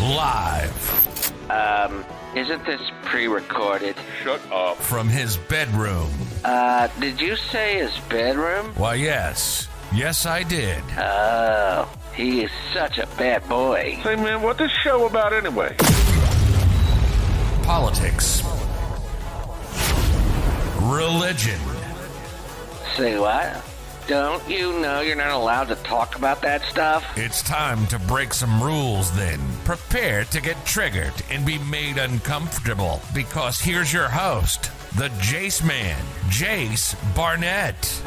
Live Isn't this pre-recorded? Shut up. from his bedroom. Did you say his bedroom? Why, yes. Yes, I did. Oh, he is such a bad boy. Say, man, what this show about anyway? Politics. Religion. Say what? Don't you know you're not allowed to talk about that stuff? It's time to break some rules then. Prepare to get triggered and be made uncomfortable because here's your host, the Jace Man, Jace Barnett.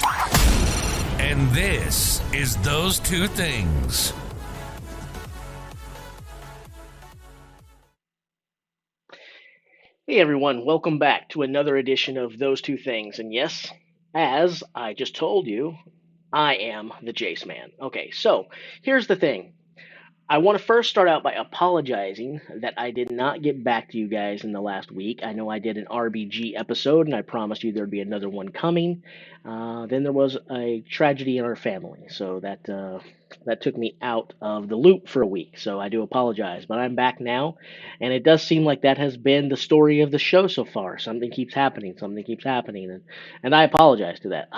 And this is Those Two Things. Hey everyone, welcome back to another edition of Those Two Things. And yes, as I just told you, I am the Jace Man. Okay, so here's the thing. I want to first start out by apologizing that I did not get back to you guys in the last week. I know I did an RBG episode and I promised you there'd be another one coming. Then there was a tragedy in our family, so that took me out of the loop for a week. So I do apologize, but I'm back now, and it does seem like that has been the story of the show so far. Something keeps happening, and I apologize to that.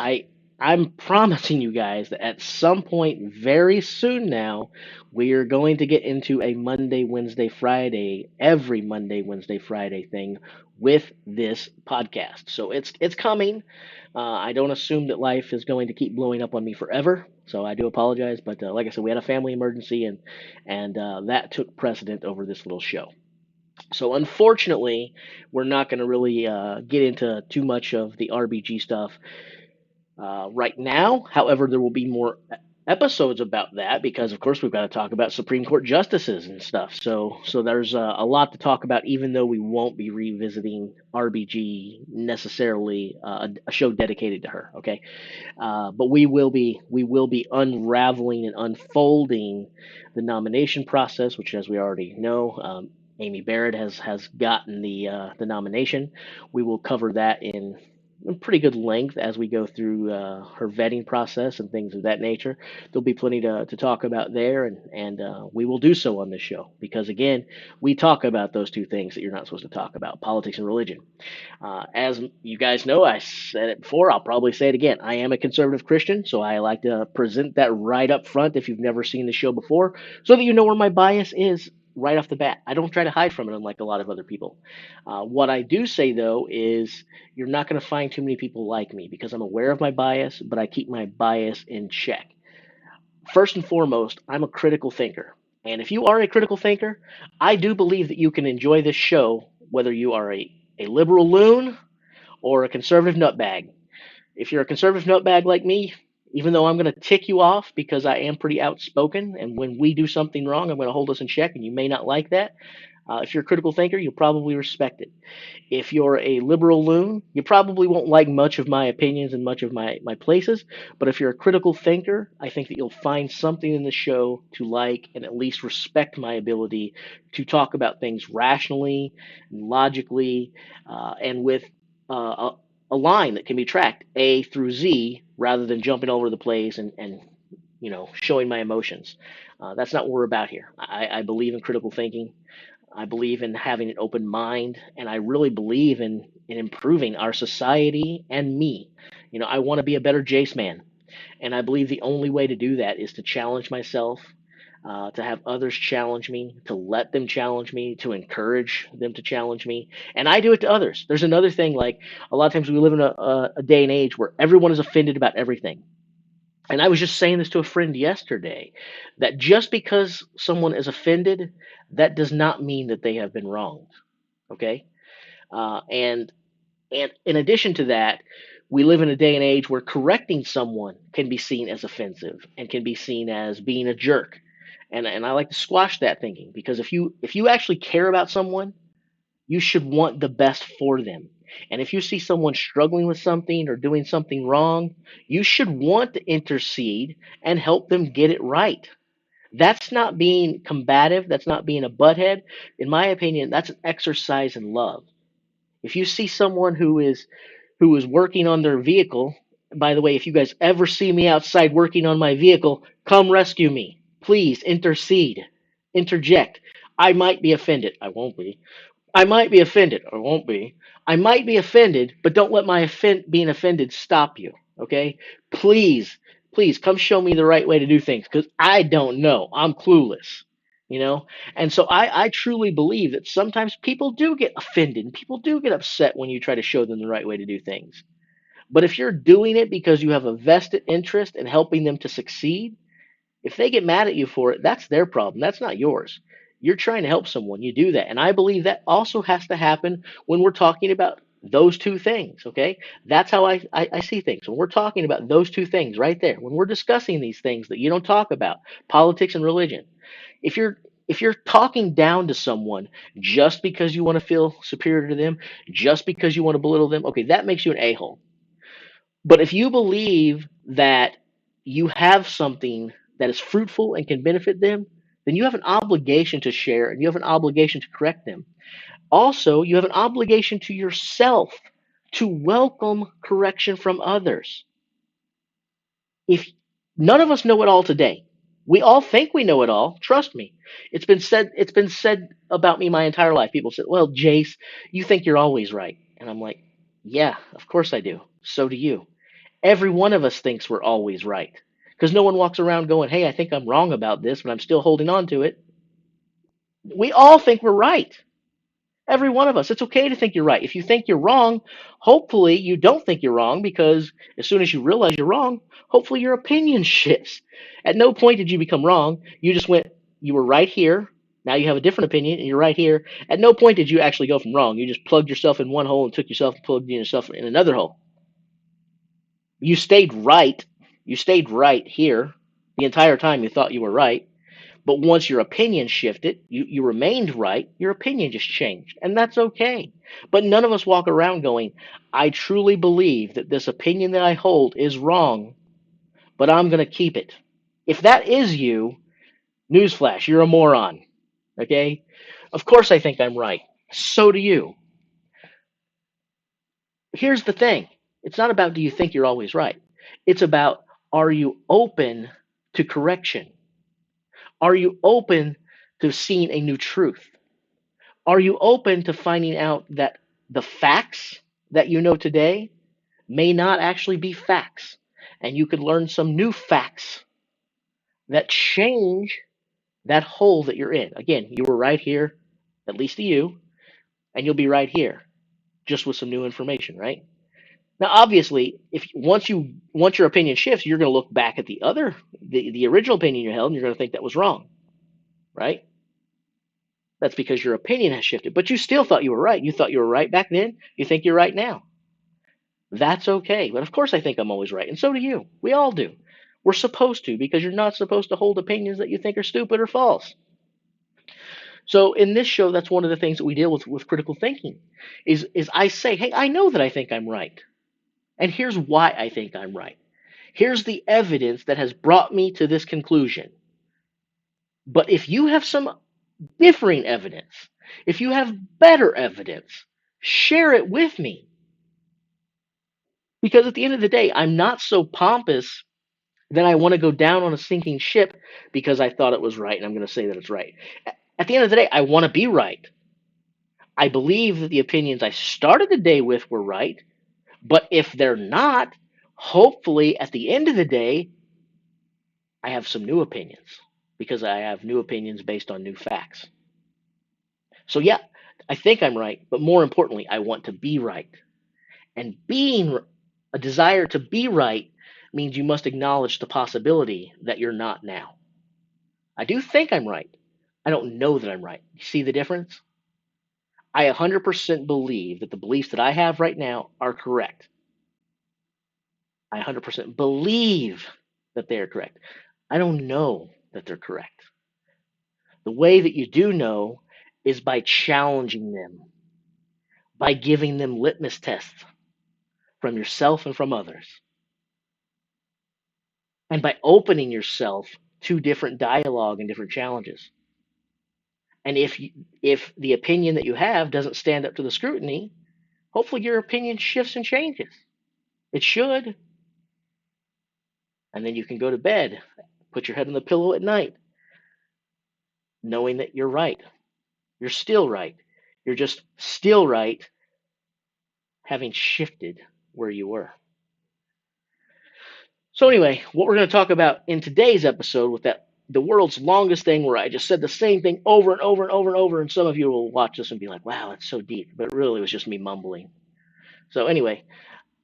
I'm promising you guys that at some point very soon now, we are going to get into a Monday, Wednesday, Friday, every Monday, Wednesday, Friday thing with this podcast. So it's coming. I don't assume that life is going to keep blowing up on me forever. So I do apologize, but like I said, we had a family emergency, and that took precedent over this little show. So unfortunately, we're not going to really get into too much of the RBG stuff right now. However, there will be more episodes about that because, of course, we've got to talk about Supreme Court justices and stuff. So there's a lot to talk about, even though we won't be revisiting RBG necessarily, a show dedicated to her. Okay, but we will be unraveling and unfolding the nomination process, which, as we already know, Amy Barrett has gotten the nomination. We will cover that in pretty good length as we go through her vetting process and things of that nature. There'll be plenty to talk about there, and we will do so on this show because, again, we talk about those two things that you're not supposed to talk about, politics and religion. As you guys know, I said it before, I'll probably say it again. I am a conservative Christian, so I like to present that right up front if you've never seen the show before, so that you know where my bias is right off the bat. I don't try to hide from it, unlike a lot of other people. What I do say, though, is you're not going to find too many people like me because I'm aware of my bias, but I keep my bias in check. First and foremost, I'm a critical thinker. And if you are a critical thinker, I do believe that you can enjoy this show whether you are a liberal loon or a conservative nutbag. If you're a conservative nutbag like me, even though I'm going to tick you off because I am pretty outspoken, and when we do something wrong, I'm going to hold us in check, and you may not like that. If you're a critical thinker, you'll probably respect it. If you're a liberal loon, you probably won't like much of my opinions and much of my places. But if you're a critical thinker, I think that you'll find something in the show to like and at least respect my ability to talk about things rationally, logically, and with a line that can be tracked A through Z rather than jumping all over the place and showing my emotions. That's not what we're about here. I believe in critical thinking. I believe in having an open mind, and I really believe in improving our society and me. I want to be a better Jace man, and I believe the only way to do that is to challenge myself, to have others challenge me, to let them challenge me, to encourage them to challenge me, and I do it to others. There's another thing, like a lot of times we live in a day and age where everyone is offended about everything. And I was just saying this to a friend yesterday, that just because someone is offended, that does not mean that they have been wronged. Okay? And in addition to that, we live in a day and age where correcting someone can be seen as offensive and can be seen as being a jerk. And I like to squash that thinking, because if you actually care about someone, you should want the best for them. And if you see someone struggling with something or doing something wrong, you should want to intercede and help them get it right. That's not being combative. That's not being a butthead. In my opinion, that's an exercise in love. If you see someone who is working on their vehicle, by the way, if you guys ever see me outside working on my vehicle, come rescue me. Please intercede, interject. I might be offended. I won't be. I might be offended. I won't be. I might be offended, but don't let my being offended stop you. Okay? Please, please come show me the right way to do things because I don't know. I'm clueless. You know? And so I truly believe that sometimes people do get offended and people do get upset when you try to show them the right way to do things. But if you're doing it because you have a vested interest in helping them to succeed, if they get mad at you for it, that's their problem. That's not yours. You're trying to help someone. You do that. And I believe that also has to happen when we're talking about those two things. Okay. That's how I see things. When we're talking about those two things right there, when we're discussing these things that you don't talk about, politics and religion, if you're talking down to someone just because you want to feel superior to them, just because you want to belittle them, okay, that makes you an a-hole. But if you believe that you have something that is fruitful and can benefit them, then you have an obligation to share and you have an obligation to correct them. Also, you have an obligation to yourself to welcome correction from others. If none of us know it all today, we all think we know it all. Trust me. It's been said about me my entire life. People say, "Well, Jace, you think you're always right." And I'm like, "Yeah, of course I do. So do you." Every one of us thinks we're always right because no one walks around going, "Hey, I think I'm wrong about this, but I'm still holding on to it." We all think we're right. Every one of us. It's okay to think you're right. If you think you're wrong, hopefully you don't think you're wrong because as soon as you realize you're wrong, hopefully your opinion shifts. At no point did you become wrong. You just went, you were right here. Now you have a different opinion and you're right here. At no point did you actually go from wrong. You just plugged yourself in one hole and took yourself and plugged yourself in another hole. You stayed right. You stayed right here the entire time you thought you were right. But once your opinion shifted, you remained right, your opinion just changed. And that's okay. But none of us walk around going, I truly believe that this opinion that I hold is wrong, but I'm going to keep it. If that is you, newsflash, you're a moron. Okay? Of course I think I'm right. So do you. Here's the thing, it's not about do you think you're always right, it's about are you open to correction? Are you open to seeing a new truth? Are you open to finding out that the facts that you know today may not actually be facts? And you could learn some new facts that change that hole that you're in. Again, you were right here, at least to you, and you'll be right here, just with some new information, right? Now, obviously, if once your opinion shifts, you're going to look back at the original opinion you held, and you're going to think that was wrong, right? That's because your opinion has shifted, but you still thought you were right. You thought you were right back then. You think you're right now. That's okay. But of course, I think I'm always right, and so do you. We all do. We're supposed to because you're not supposed to hold opinions that you think are stupid or false. So in this show, that's one of the things that we deal with critical thinking. Is I say, hey, I know that I think I'm right, and here's why I think I'm right. Here's the evidence that has brought me to this conclusion. But if you have some differing evidence, if you have better evidence, share it with me. Because at the end of the day, I'm not so pompous that I want to go down on a sinking ship because I thought it was right and I'm going to say that it's right. At the end of the day, I want to be right. I believe that the opinions I started the day with were right, but if they're not, hopefully at the end of the day, I have some new opinions because I have new opinions based on new facts. So, yeah, I think I'm right, but more importantly, I want to be right. And being a desire to be right means you must acknowledge the possibility that you're not now. I do think I'm right. I don't know that I'm right. You see the difference? I 100% believe that the beliefs that I have right now are correct. I 100% believe that they are correct. I don't know that they're correct. The way that you do know is by challenging them, by giving them litmus tests from yourself and from others, and by opening yourself to different dialogue and different challenges. And if the opinion that you have doesn't stand up to the scrutiny, hopefully your opinion shifts and changes. It should. And then you can go to bed, put your head on the pillow at night, knowing that you're right. You're still right. You're just still right, having shifted where you were. So anyway, what we're going to talk about in today's episode with that the world's longest thing where I just said the same thing over and over and over and over, and some of you will watch this and be like, "Wow, that's so deep," but really it was just me mumbling. So anyway,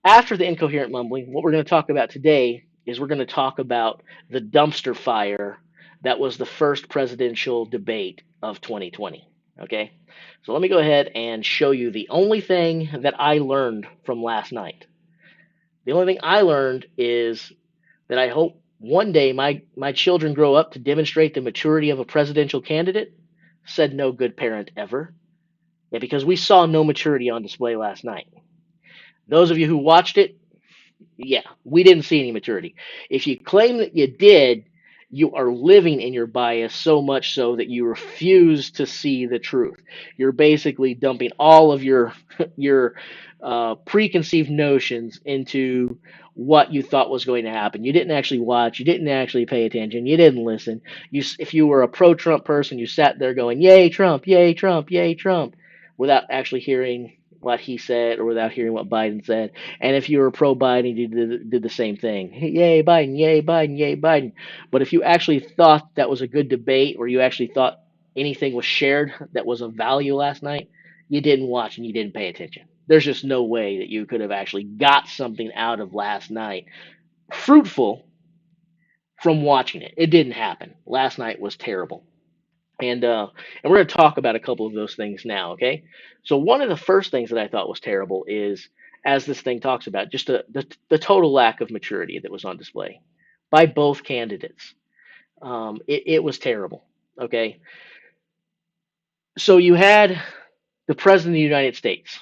after the incoherent mumbling, what we're going to talk about today is we're going to talk about the dumpster fire that was the first presidential debate of 2020. Okay, so let me go ahead and show you the only thing that I learned from last night. The only thing I learned is that I hope one day my children grow up to demonstrate the maturity of a presidential candidate. Said no good parent ever. Yeah, because we saw no maturity on display last night. Those of you who watched it, yeah, we didn't see any maturity. If you claim that you did, you are living in your bias so much so that you refuse to see the truth. You're basically dumping all of your your preconceived notions into what you thought was going to happen. You didn't actually watch. You didn't actually pay attention. You didn't listen. If you were a pro-Trump person, you sat there going, "Yay, Trump! Yay, Trump! Yay, Trump!" without actually hearing what he said or without hearing what Biden said. And if you were pro Biden, you did the same thing. Yay, Biden, yay, Biden, yay, Biden. But if you actually thought that was a good debate or you actually thought anything was shared that was of value last night, you didn't watch and you didn't pay attention. There's just no way that you could have actually got something out of last night fruitful from watching it. It didn't happen. Last night was terrible. And we're going to talk about a couple of those things now, okay? So one of the first things that I thought was terrible is, as this thing talks about, just the total lack of maturity that was on display by both candidates. It was terrible, okay? So you had the president of the United States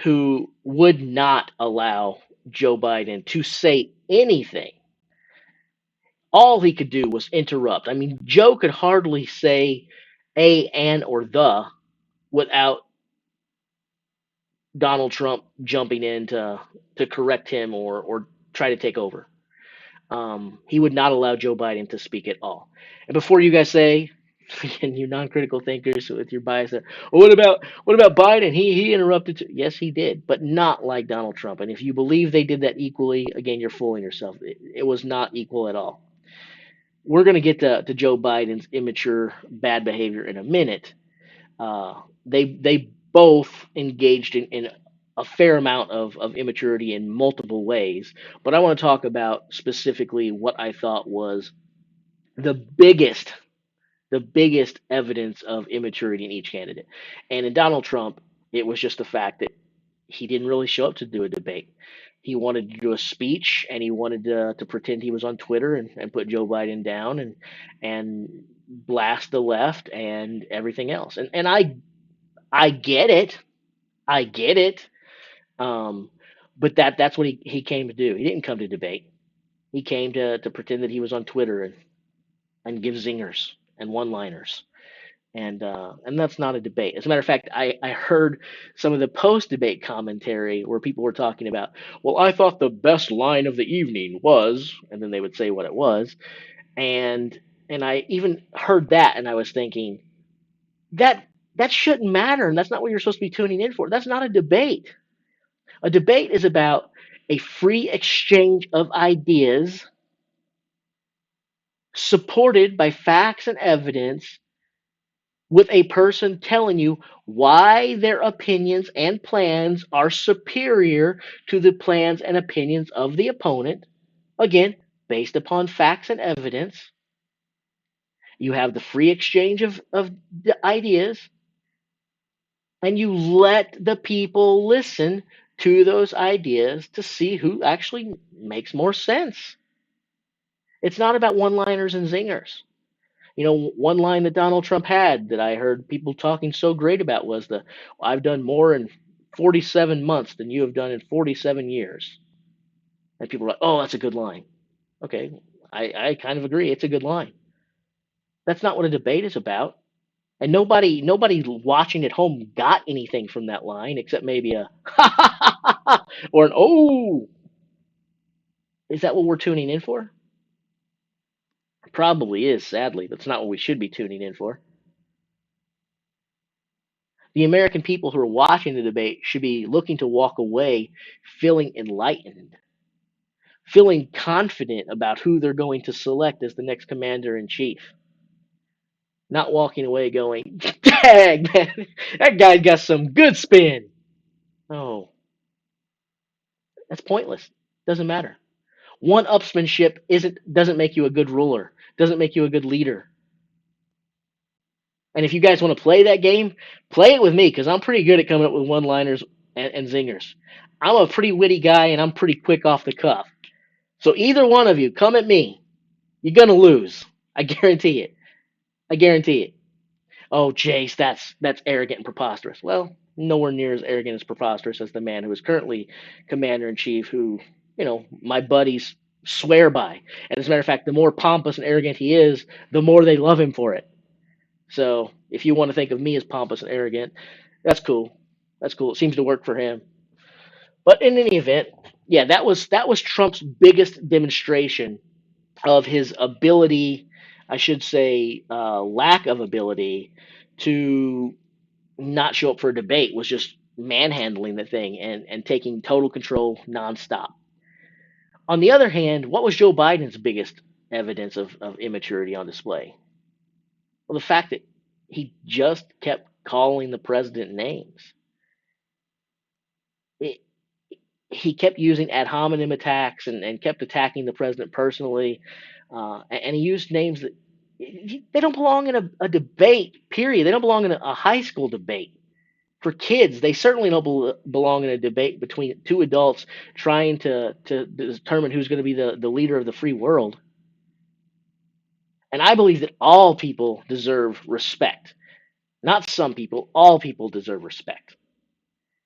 who would not allow Joe Biden to say anything. All he could do was interrupt. I mean, Joe could hardly say a, and, or the without Donald Trump jumping in to correct him or try to take over. He would not allow Joe Biden to speak at all. And before you guys say, and you non-critical thinkers with your bias, there, well, what about Biden? He interrupted. Yes, he did, but not like Donald Trump. And if you believe they did that equally, again, you're fooling yourself. It was not equal at all. We're going to get to Joe Biden's immature, bad behavior in a minute. They both engaged in a fair amount of immaturity in multiple ways, but I want to talk about specifically what I thought was the biggest the biggest evidence of immaturity in each candidate. And in Donald Trump, it was just the fact that he didn't really show up to do a debate. He wanted to do a speech and he wanted to pretend he was on Twitter and put Joe Biden down and blast the left and everything else. And I get it. I get it. Um, but that's what he came to do. He didn't come to debate. He came to pretend that he was on Twitter and give zingers and one-liners. And that's not a debate. As a matter of fact, I heard some of the post-debate commentary where people were talking about, well, I thought the best line of the evening was, and then they would say what it was, and I even heard that, and I was thinking that that shouldn't matter, and that's not what you're supposed to be tuning in for. That's not a debate. A debate is about a free exchange of ideas supported by facts and evidence with a person telling you why their opinions and plans are superior to the plans and opinions of the opponent. Again, based upon facts and evidence. You have the free exchange of the ideas, and you let the people listen to those ideas to see who actually makes more sense. It's not about one liners and zingers. You know, one line that Donald Trump had that I heard people talking so great about was I've done more in 47 months than you have done in 47 years. And people are like, oh, that's a good line. Okay, I kind of agree. It's a good line. That's not what a debate is about. And nobody watching at home got anything from that line except maybe a ha ha ha ha ha or an oh. Is that what we're tuning in for? Probably is, sadly, but it's not what we should be tuning in for. The American people who are watching the debate should be looking to walk away feeling enlightened, feeling confident about who they're going to select as the next commander in chief. Not walking away going, dang, man, that guy got some good spin. Oh, that's pointless. Doesn't matter. One-upsmanship doesn't make you a good ruler, doesn't make you a good leader. And if you guys want to play that game, play it with me because I'm pretty good at coming up with one-liners and zingers. I'm a pretty witty guy and I'm pretty quick off the cuff. So either one of you, come at me. You're gonna lose. I guarantee it. I guarantee it. Oh, Jace, that's arrogant and preposterous. Well, nowhere near as arrogant and preposterous as the man who is currently commander in chief, who my buddies swear by. And as a matter of fact, the more pompous and arrogant he is, the more they love him for it. So if you want to think of me as pompous and arrogant, that's cool. That's cool. It seems to work for him. But in any event, yeah, that was Trump's biggest demonstration of his ability, I should say, lack of ability to not show up for a debate, was just manhandling the thing and taking total control nonstop. On the other hand, what was Joe Biden's biggest evidence of immaturity on display? Well, the fact that he just kept calling the president names. It, he kept using ad hominem attacks and kept attacking the president personally. And he used names that they don't belong in a debate, period. They don't belong in a high school debate. For kids, they certainly don't belong in a debate between two adults trying to determine who's going to be the leader of the free world. And I believe that all people deserve respect. Not some people, all people deserve respect.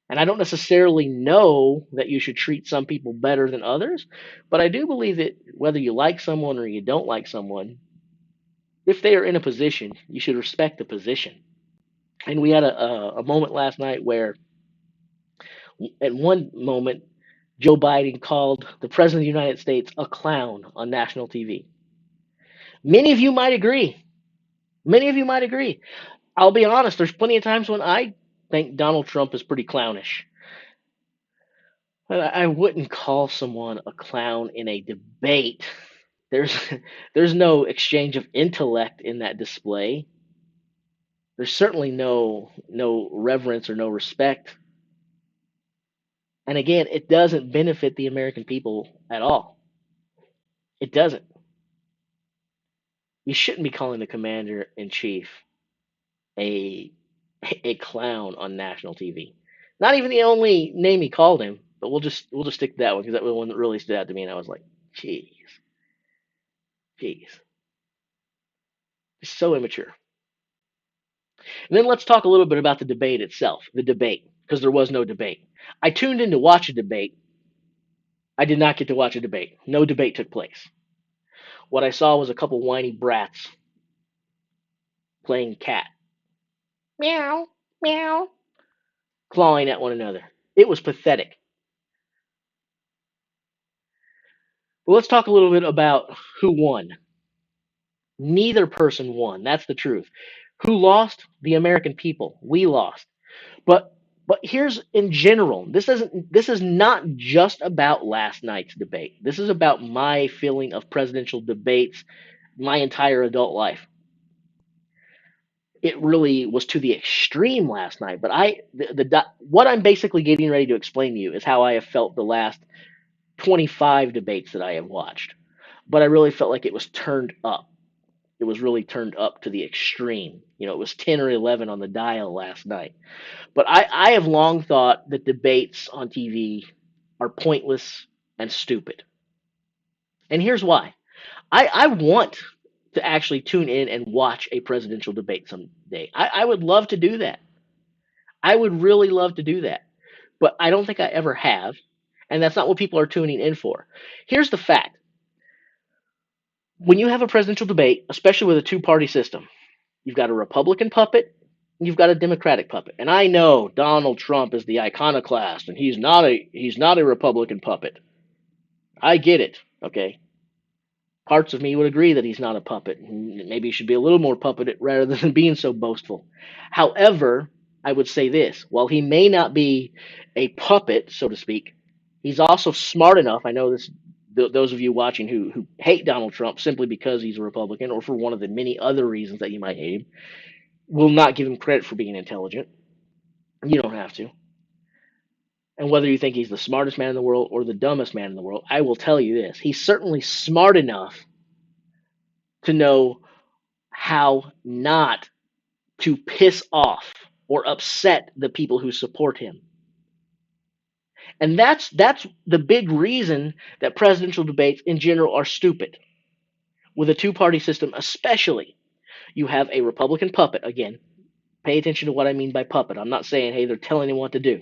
And I don't necessarily know that you should treat some people better than others, but I do believe that whether you like someone or you don't like someone, if they are in a position, you should respect the position. And we had a moment last night where, at one moment, Joe Biden called the President of the United States a clown on national TV. Many of you might agree. Many of you might agree. I'll be honest, there's plenty of times when I think Donald Trump is pretty clownish. I wouldn't call someone a clown in a debate. There's there's no exchange of intellect in that display. There's certainly no reverence or no respect. And again, it doesn't benefit the American people at all. It doesn't. You shouldn't be calling the commander in chief a clown on national TV. Not even the only name he called him, but we'll just stick to that one because that was one that really stood out to me, and I was like, jeez, it's so immature. And then let's talk a little bit about the debate itself, because there was no debate. I tuned in to watch a debate. I did not get to watch a debate. No debate took place. What I saw was a couple whiny brats playing cat. Meow, meow. Clawing at one another. It was pathetic. Well, let's talk a little bit about who won. Neither person won. That's the truth. Who lost? The American people. We lost. But here's in general. This is not just about last night's debate. This is about my feeling of presidential debates my entire adult life. It really was to the extreme last night. But what I'm basically getting ready to explain to you is how I have felt the last 25 debates that I have watched. But I really felt like it was turned up. It was really turned up to the extreme. It was 10 or 11 on the dial last night. But I have long thought that debates on TV are pointless and stupid. And here's why. I want to actually tune in and watch a presidential debate someday. I would love to do that. I would really love to do that. But I don't think I ever have. And that's not what people are tuning in for. Here's the fact. When you have a presidential debate, especially with a two-party system, you've got a Republican puppet and you've got a Democratic puppet. And I know Donald Trump is the iconoclast and he's not a Republican puppet. I get it, okay? Parts of me would agree that he's not a puppet. Maybe he should be a little more puppeted rather than being so boastful. However, I would say this: while he may not be a puppet, so to speak, he's also smart enough. I know this. Those of you watching who hate Donald Trump simply because he's a Republican or for one of the many other reasons that you might hate him will not give him credit for being intelligent. You don't have to. And whether you think he's the smartest man in the world or the dumbest man in the world, I will tell you this: he's certainly smart enough to know how not to piss off or upset the people who support him. And that's the big reason that presidential debates in general are stupid. With a two-party system especially, you have a Republican puppet. Again, pay attention to what I mean by puppet. I'm not saying, hey, they're telling him what to do.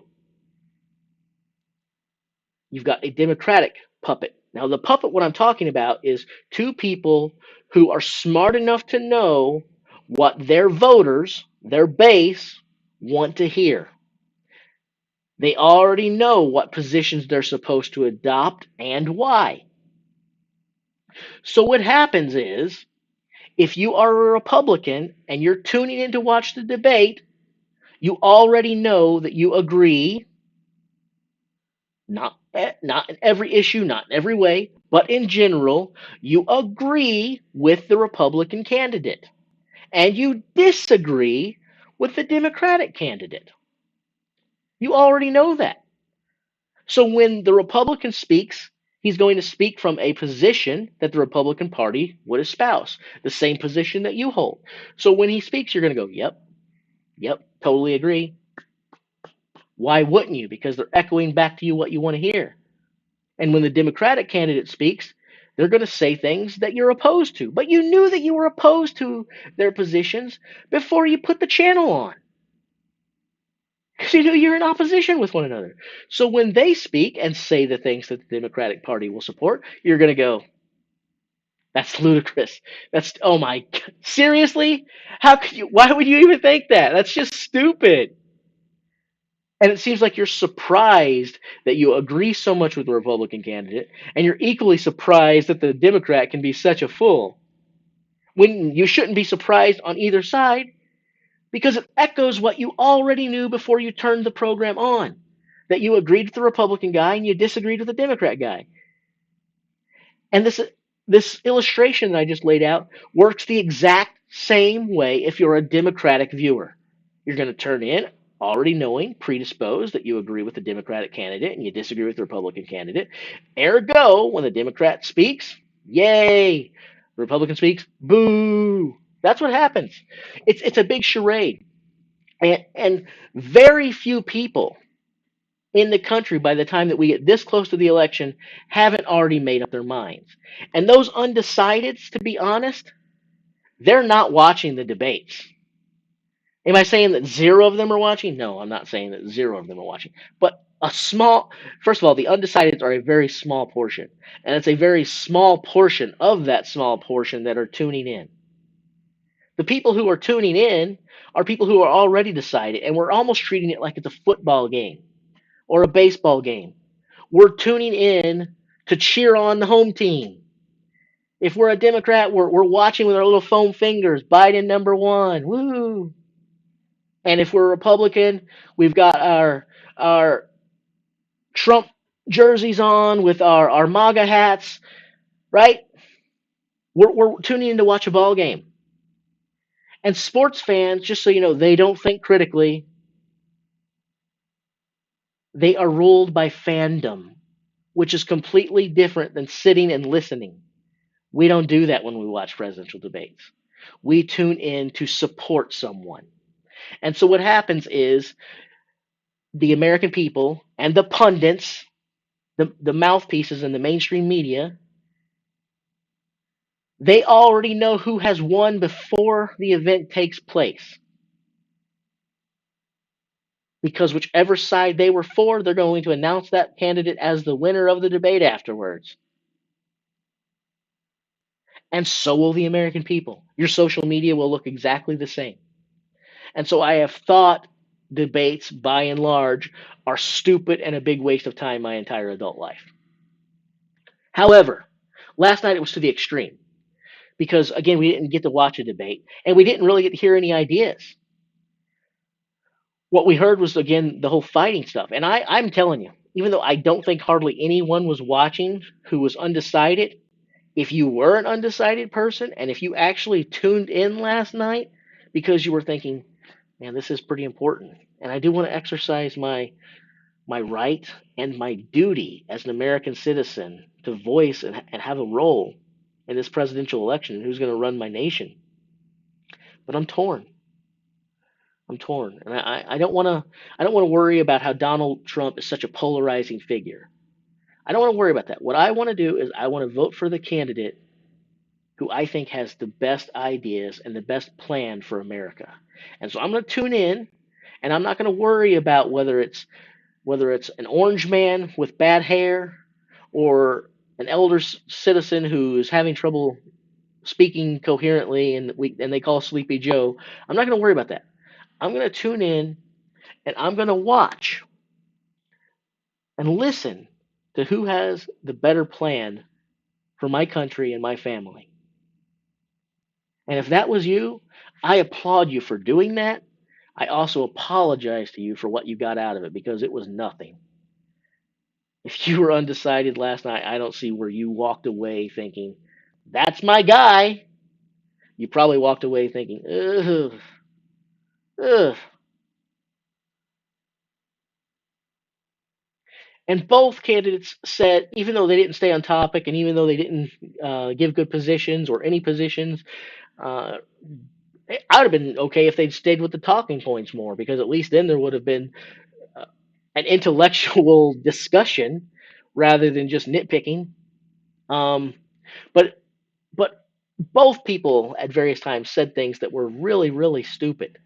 You've got a Democratic puppet. Now, the puppet, what I'm talking about is two people who are smart enough to know what their voters, their base, want to hear. They already know what positions they're supposed to adopt and why. So what happens is, if you are a Republican and you're tuning in to watch the debate, you already know that you agree, not in every issue, not in every way, but in general, you agree with the Republican candidate and you disagree with the Democratic candidate. You already know that. So when the Republican speaks, he's going to speak from a position that the Republican Party would espouse, the same position that you hold. So when he speaks, you're going to go, yep, totally agree. Why wouldn't you? Because they're echoing back to you what you want to hear. And when the Democratic candidate speaks, they're going to say things that you're opposed to. But you knew that you were opposed to their positions before you put the channel on. Because you knew you're in opposition with one another. So when they speak and say the things that the Democratic Party will support, you're going to go, that's ludicrous. That's, oh my God, seriously? How could you, why would you even think that? That's just stupid. And it seems like you're surprised that you agree so much with the Republican candidate, and you're equally surprised that the Democrat can be such a fool. When you shouldn't be surprised on either side, because it echoes what you already knew before you turned the program on. That you agreed with the Republican guy and you disagreed with the Democrat guy. And this illustration that I just laid out works the exact same way if you're a Democratic viewer. You're going to turn in already knowing, predisposed, that you agree with the Democratic candidate and you disagree with the Republican candidate. Ergo, when the Democrat speaks, yay. The Republican speaks, boo. That's what happens. It's a big charade. And very few people in the country, by the time that we get this close to the election, haven't already made up their minds. And those undecideds, to be honest, they're not watching the debates. Am I saying that zero of them are watching? No, I'm not saying that zero of them are watching. But first of all, the undecideds are a very small portion. And it's a very small portion of that small portion that are tuning in. The people who are tuning in are people who are already decided, and we're almost treating it like it's a football game or a baseball game. We're tuning in to cheer on the home team. If we're a Democrat, we're watching with our little foam fingers, Biden #1, woo! And if we're a Republican, we've got our Trump jerseys on with our MAGA hats, right? We're tuning in to watch a ball game. And sports fans, just so you know, they don't think critically. They are ruled by fandom, which is completely different than sitting and listening. We don't do that when we watch presidential debates. We tune in to support someone. And so what happens is the American people and the pundits, the mouthpieces in the mainstream media, they already know who has won before the event takes place. Because whichever side they were for, they're going to announce that candidate as the winner of the debate afterwards. And so will the American people. Your social media will look exactly the same. And so I have thought debates, by and large, are stupid and a big waste of time my entire adult life. However, last night it was to the extreme. Because, again, we didn't get to watch a debate, and we didn't really get to hear any ideas. What we heard was, again, the whole fighting stuff. And I'm telling you, even though I don't think hardly anyone was watching who was undecided, if you were an undecided person and if you actually tuned in last night because you were thinking, man, this is pretty important, and I do want to exercise my right and my duty as an American citizen to voice and have a role in this presidential election, who's going to run my nation. But I'm torn. I'm torn, and I don't want to. I don't want to worry about how Donald Trump is such a polarizing figure. I don't want to worry about that. What I want to do is I want to vote for the candidate who I think has the best ideas and the best plan for America. And so I'm going to tune in, and I'm not going to worry about whether it's an orange man with bad hair or an elder citizen who is having trouble speaking coherently and they call Sleepy Joe. I'm not going to worry about that. I'm going to tune in and I'm going to watch and listen to who has the better plan for my country and my family. And if that was you, I applaud you for doing that. I also apologize to you for what you got out of it, because it was nothing. If you were undecided last night, I don't see where you walked away thinking, that's my guy. You probably walked away thinking, ugh, ugh. And both candidates said, even though they didn't stay on topic and even though they didn't give good positions or any positions, uh, I would have been okay if they'd stayed with the talking points more, because at least then there would have been uh, an intellectual discussion rather than just nitpicking. Um, but but both people at various times said things that were really, really stupid,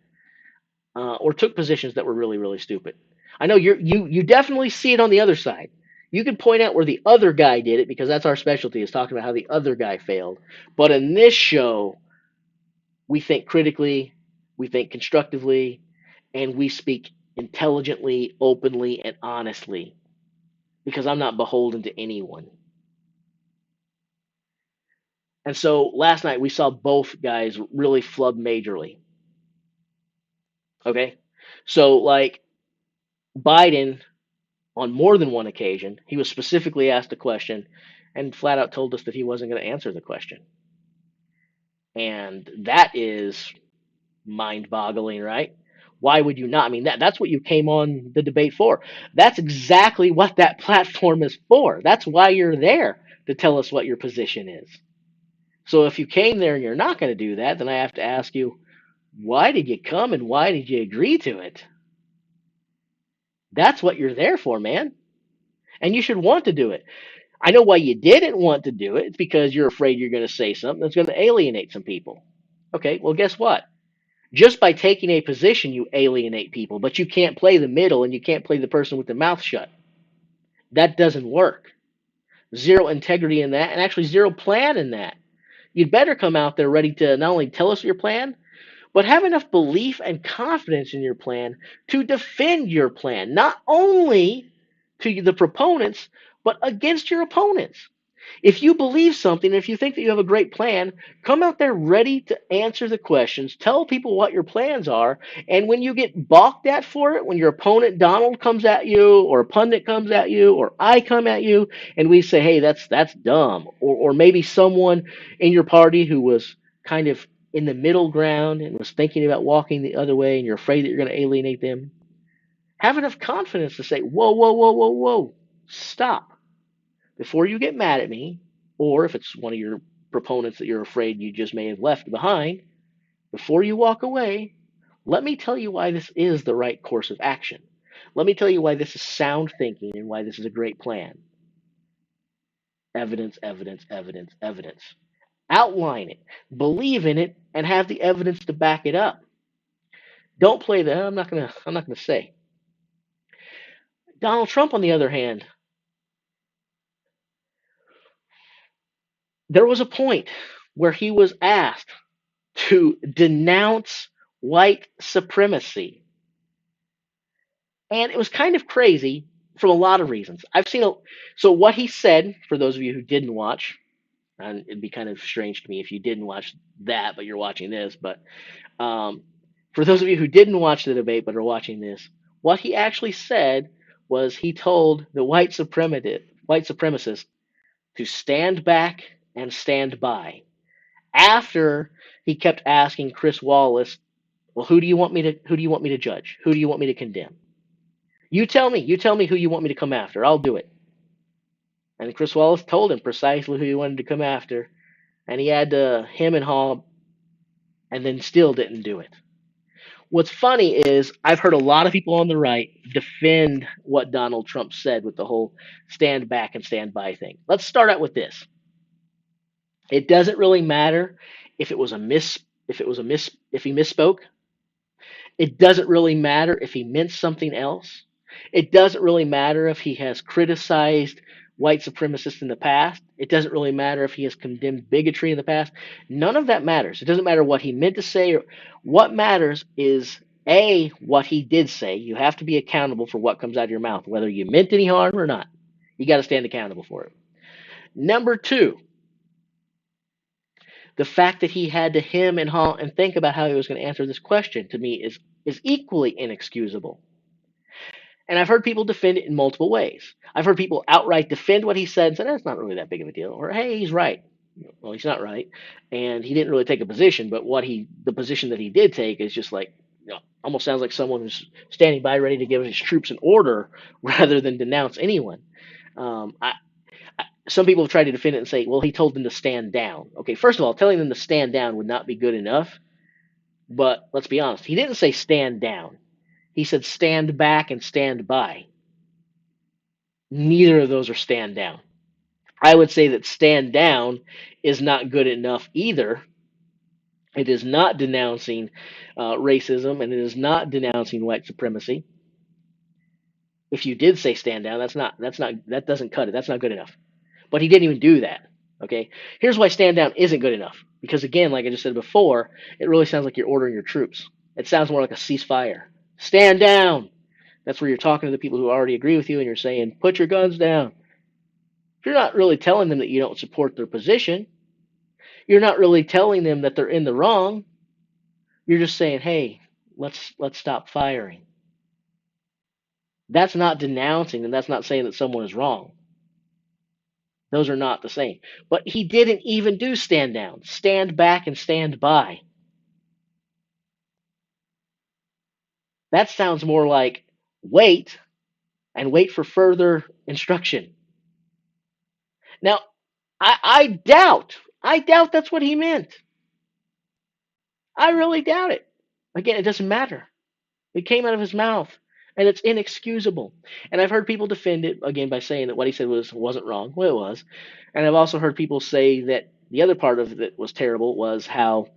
or took positions that were really, really stupid. I know you definitely see it on the other side. You can point out where the other guy did it, because that's our specialty, is talking about how the other guy failed. But in this show, we think critically, we think constructively, and we speak intelligently, openly, and honestly, because I'm not beholden to anyone. And so last night we saw both guys really flub majorly. Okay. So, like, Biden, on more than one occasion, he was specifically asked a question and flat out told us that he wasn't going to answer the question. And that is mind boggling, right? Why would you not? I mean, that's what you came on the debate for. That's exactly what that platform is for. That's why you're there, to tell us what your position is. So if you came there and you're not going to do that, then I have to ask you, why did you come and why did you agree to it? That's what you're there for, man. And you should want to do it. I know why you didn't want to do it. It's because you're afraid you're going to say something that's going to alienate some people. Okay, well, guess what? Just by taking a position, you alienate people, but you can't play the middle and you can't play the person with the mouth shut. That doesn't work. Zero integrity in that, and actually zero plan in that. You'd better come out there ready to not only tell us your plan, but have enough belief and confidence in your plan to defend your plan, not only to the proponents, but against your opponents. If you believe something, if you think that you have a great plan, come out there ready to answer the questions, tell people what your plans are, and when you get balked at for it, when your opponent Donald comes at you, or a pundit comes at you, or I come at you, and we say, hey, that's dumb, or maybe someone in your party who was kind of in the middle ground and was thinking about walking the other way, and you're afraid that you're going to alienate them, have enough confidence to say, whoa, whoa, whoa, whoa, whoa, stop. Before you get mad at me, or if it's one of your proponents that you're afraid you just may have left behind, before you walk away, let me tell you why this is the right course of action. Let me tell you why this is sound thinking and why this is a great plan. Evidence, evidence, evidence, evidence. Outline it, believe in it, and have the evidence to back it up. Don't play the I'm not gonna say. Donald Trump, on the other hand, there was a point where he was asked to denounce white supremacy. And it was kind of crazy from a lot of reasons. So what he said, for those of you who didn't watch, and it'd be kind of strange to me if you didn't watch that, but you're watching this, but um, For those of you who didn't watch the debate but are watching this, what he actually said was he told the white supremacists to stand back and stand by. After he kept asking Chris Wallace, "Well, who do you want me to judge? Who do you want me to condemn? You tell me who you want me to come after. I'll do it." And Chris Wallace told him precisely who he wanted to come after, and he had to hem and haw, and then still didn't do it. What's funny is I've heard a lot of people on the right defend what Donald Trump said with the whole stand back and stand by thing. Let's start out with this. It doesn't really matter if it was a miss if he misspoke. It doesn't really matter if he meant something else. It doesn't really matter if he has criticized white supremacists in the past. It doesn't really matter if he has condemned bigotry in the past. None of that matters. It doesn't matter what he meant to say. What matters is A, what he did say. You have to be accountable for what comes out of your mouth, whether you meant any harm or not. You got to stand accountable for it. Number two, the fact that he had to hem and haw and think about how he was going to answer this question, to me, is equally inexcusable. And I've heard people defend it in multiple ways. I've heard people outright defend what he said and said, that's not really that big of a deal. Or, hey, he's right. Well, he's not right. And he didn't really take a position, but the position that he did take is just like, almost sounds like someone who's standing by ready to give his troops an order rather than denounce anyone. Some people have tried to defend it and say, well, he told them to stand down. Okay, first of all, telling them to stand down would not be good enough. But let's be honest, he didn't say stand down. He said stand back and stand by. Neither of those are stand down. I would say that stand down is not good enough either. It is not denouncing racism, and it is not denouncing white supremacy. If you did say stand down, that doesn't cut it. That's not good enough. But he didn't even do that. Okay. Here's why stand down isn't good enough. Because again, like I just said before, it really sounds like you're ordering your troops. It sounds more like a ceasefire. Stand down. That's where you're talking to the people who already agree with you and you're saying, put your guns down. You're not really telling them that you don't support their position. You're not really telling them that they're in the wrong. You're just saying, hey, let's stop firing. That's not denouncing, and that's not saying that someone is wrong. Those are not the same. But he didn't even do stand down. Stand back and stand by. That sounds more like wait and wait for further instruction. Now, I doubt that's what he meant. I really doubt it. Again, it doesn't matter. It came out of his mouth, and it's inexcusable. And I've heard people defend it again by saying that what he said wasn't wrong. Well, it was. And I've also heard people say that the other part of it was terrible was how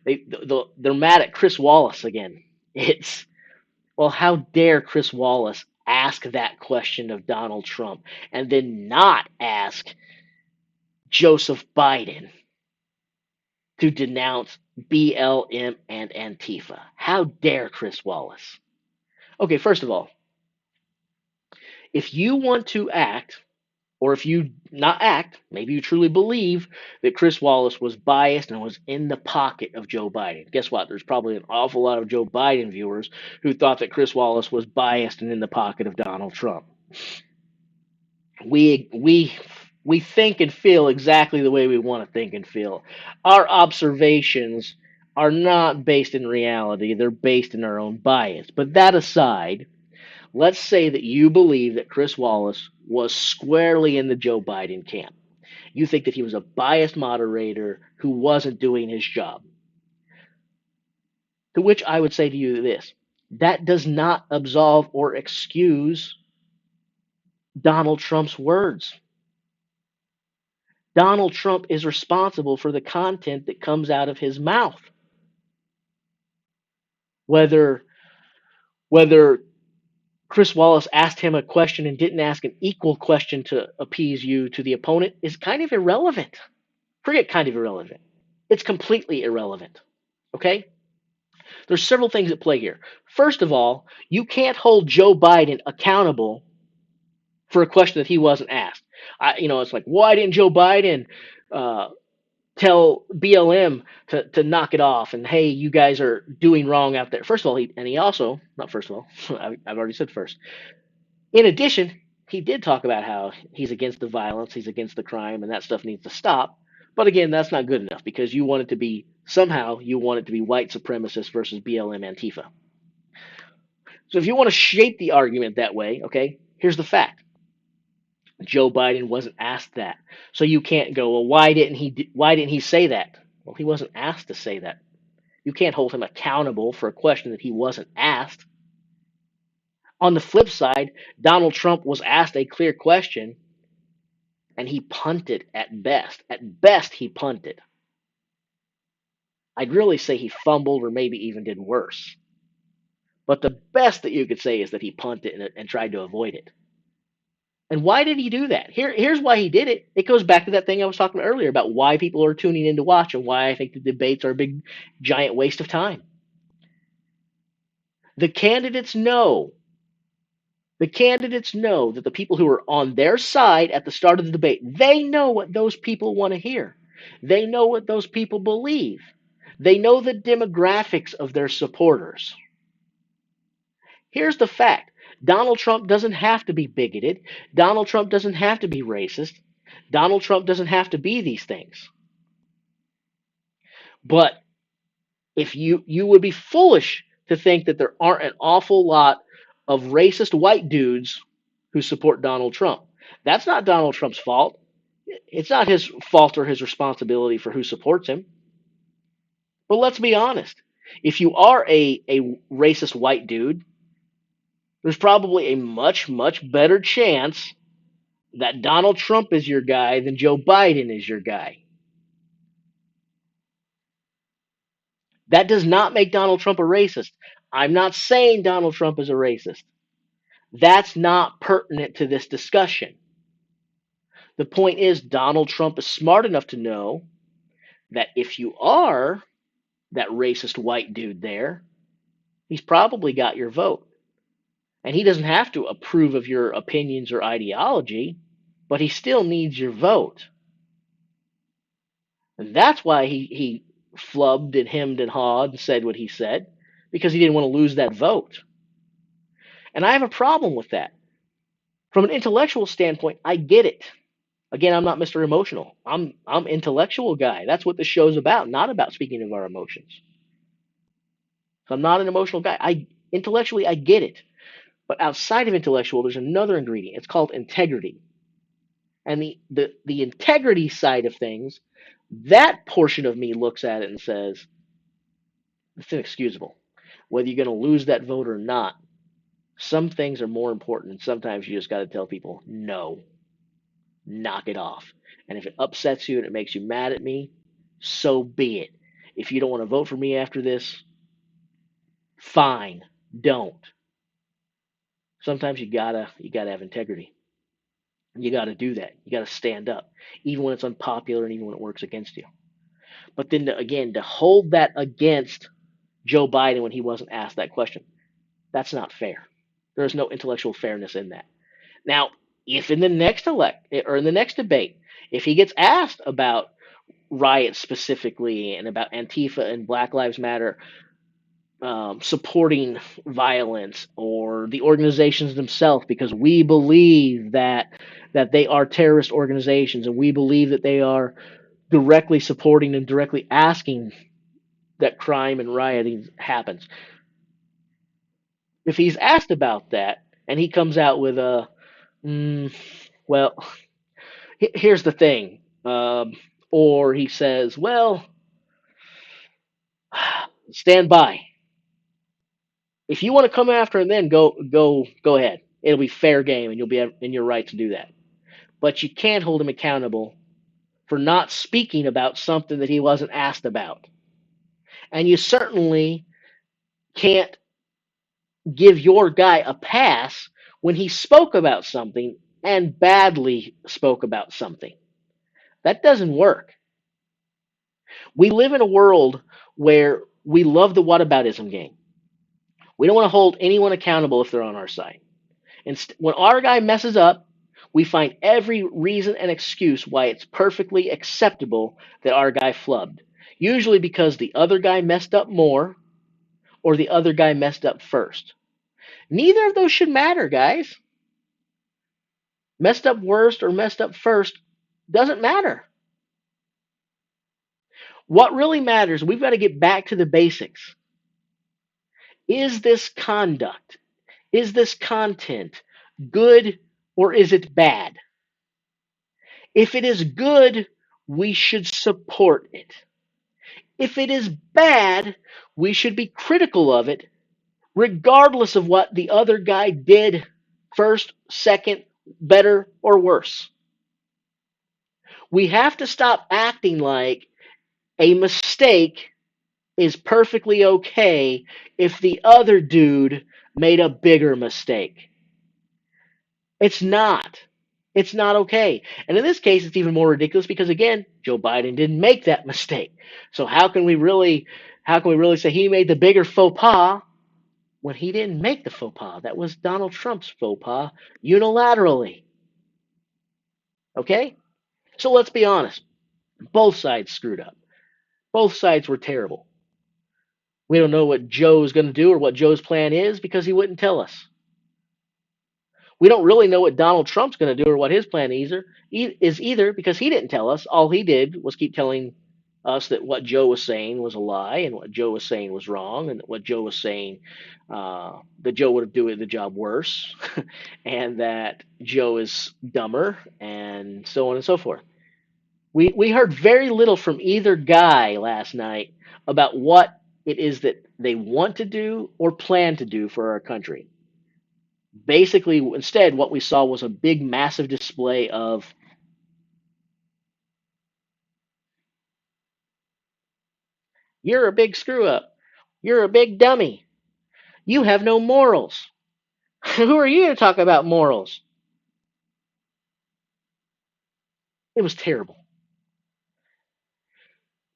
they're mad at Chris Wallace again. It's, well, how dare Chris Wallace ask that question of Donald Trump and then not ask Joseph Biden to denounce BLM and Antifa? How dare Chris Wallace? Okay, first of all, if you want to act, or if you not act, maybe you truly believe that Chris Wallace was biased and was in the pocket of Joe Biden. Guess what? There's probably an awful lot of Joe Biden viewers who thought that Chris Wallace was biased and in the pocket of Donald Trump. We think and feel exactly the way we want to think and feel. Our observations are not based in reality. They're based in our own bias. But that aside, let's say that you believe that Chris Wallace was squarely in the Joe Biden camp. You think that he was a biased moderator who wasn't doing his job. To which I would say to you this: that does not absolve or excuse Donald Trump's words. Donald Trump is responsible for the content that comes out of his mouth. Whether Chris Wallace asked him a question and didn't ask an equal question to appease you to the opponent is kind of irrelevant. Forget kind of irrelevant. It's completely irrelevant. Okay? There's several things at play here. First of all, you can't hold Joe Biden accountable for a question that he wasn't asked. It's like, why didn't Joe Biden tell BLM to knock it off, and hey, you guys are doing wrong out there. First of all, he also, not first of all, I've already said first. In addition, he did talk about how he's against the violence, he's against the crime, and that stuff needs to stop. But again, that's not good enough because you want it to be somehow you want it to be white supremacist versus BLM Antifa. So if you want to shape the argument that way, okay, here's the fact. Joe Biden wasn't asked that. So you can't go, well, why didn't he say that? Well, he wasn't asked to say that. You can't hold him accountable for a question that he wasn't asked. On the flip side, Donald Trump was asked a clear question and he punted at best. At best, he punted. I'd really say he fumbled or maybe even did worse. But the best that you could say is that he punted and tried to avoid it. And why did he do that? Here's why he did it. It goes back to that thing I was talking about earlier about why people are tuning in to watch and why I think the debates are a big, giant waste of time. The candidates know. The candidates know that the people who are on their side at the start of the debate, they know what those people want to hear. They know what those people believe. They know the demographics of their supporters. Here's the fact. Donald Trump doesn't have to be bigoted. Donald Trump doesn't have to be racist. Donald Trump doesn't have to be these things. But if you would be foolish to think that there aren't an awful lot of racist white dudes who support Donald Trump. That's not Donald Trump's fault. It's not his fault or his responsibility for who supports him. But let's be honest. If you are a racist white dude, there's probably a much, much better chance that Donald Trump is your guy than Joe Biden is your guy. That does not make Donald Trump a racist. I'm not saying Donald Trump is a racist. That's not pertinent to this discussion. The point is, Donald Trump is smart enough to know that if you are that racist white dude there, he's probably got your vote. And he doesn't have to approve of your opinions or ideology, but he still needs your vote. And that's why he flubbed and hemmed and hawed and said what he said, because he didn't want to lose that vote. And I have a problem with that. From an intellectual standpoint, I get it. Again, I'm not Mr. Emotional. I'm intellectual guy. That's what this show's about, not about speaking of our emotions. So I'm not an emotional guy. Intellectually I get it. But outside of intellectual, there's another ingredient. It's called integrity. And the integrity side of things, that portion of me looks at it and says, it's inexcusable. Whether you're going to lose that vote or not, some things are more important. And sometimes you just got to tell people, no, knock it off. And if it upsets you and it makes you mad at me, so be it. If you don't want to vote for me after this, fine, don't. Sometimes you gotta have integrity. You gotta do that. You gotta stand up, even when it's unpopular and even when it works against you. But then to hold that against Joe Biden when he wasn't asked that question, that's not fair. There's no intellectual fairness in that. Now, if in the next debate, if he gets asked about riots specifically and about Antifa and Black Lives Matter supporting violence or the organizations themselves, because we believe that they are terrorist organizations and we believe that they are directly supporting and directly asking that crime and rioting happens. If he's asked about that and he comes out with a, well, here's the thing, or he says, well, stand by. If you want to come after him, then go ahead. It'll be fair game, and you'll be in your right to do that. But you can't hold him accountable for not speaking about something that he wasn't asked about. And you certainly can't give your guy a pass when he spoke about something and badly spoke about something. That doesn't work. We live in a world where we love the whataboutism game. We don't want to hold anyone accountable if they're on our side. And when our guy messes up, we find every reason and excuse why it's perfectly acceptable that our guy flubbed. Usually because the other guy messed up more or the other guy messed up first. Neither of those should matter, guys. Messed up worst or messed up first doesn't matter. What really matters, we've got to get back to the basics. Is this conduct, is this content good or is it bad? If it is good, we should support it. If it is bad, we should be critical of it, regardless of what the other guy did first, second, better, or worse. We have to stop acting like a mistake is perfectly okay if the other dude made a bigger mistake. It's not. It's not okay. And in this case, it's even more ridiculous because, again, Joe Biden didn't make that mistake. So how can we really say he made the bigger faux pas when he didn't make the faux pas? That was Donald Trump's faux pas unilaterally. Okay? So let's be honest. Both sides screwed up. Both sides were terrible. We don't know what Joe's going to do or what Joe's plan is because he wouldn't tell us. We don't really know what Donald Trump's going to do or what his plan is either because he didn't tell us. All he did was keep telling us that what Joe was saying was a lie and what Joe was saying was wrong and that what Joe was saying that Joe would do the job worse and that Joe is dumber and so on and so forth. We heard very little from either guy last night about what it is that they want to do or plan to do for our country. Basically, instead, what we saw was a big, massive display of you're a big screw up. You're a big dummy. You have no morals. Who are you to talk about morals? It was terrible.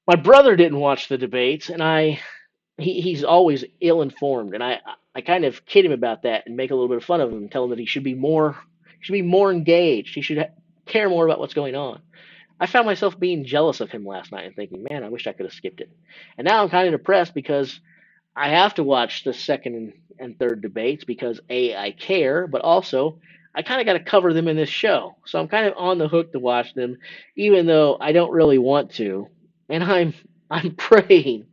My brother didn't watch the debates, and he's always ill-informed, and I kind of kid him about that and make a little bit of fun of him and tell him that he should be more engaged. He should care more about what's going on. I found myself being jealous of him last night and thinking, man, I wish I could have skipped it. And now I'm kind of depressed because I have to watch the second and third debates because A, I care, but also I kind of got to cover them in this show. So I'm kind of on the hook to watch them, even though I don't really want to. And I'm praying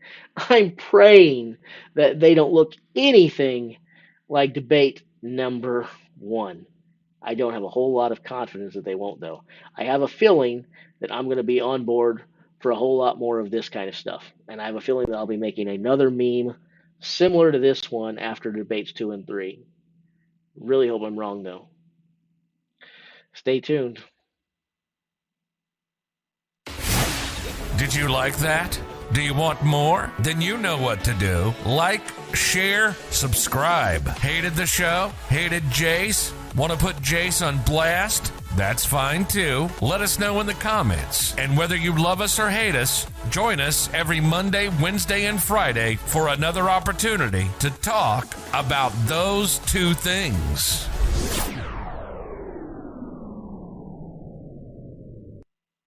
that they don't look anything like debate number 1. I don't have a whole lot of confidence that they won't, though. I have a feeling that I'm going to be on board for a whole lot more of this kind of stuff. And I have a feeling that I'll be making another meme similar to this one after debates 2 and 3. Really hope I'm wrong, though. Stay tuned. Did you like that? Do you want more? Then you know what to do. Like, share, subscribe. Hated the show? Hated Jace? Want to put Jace on blast? That's fine too. Let us know in the comments. And whether you love us or hate us, join us every Monday, Wednesday, and Friday for another opportunity to talk about those two things.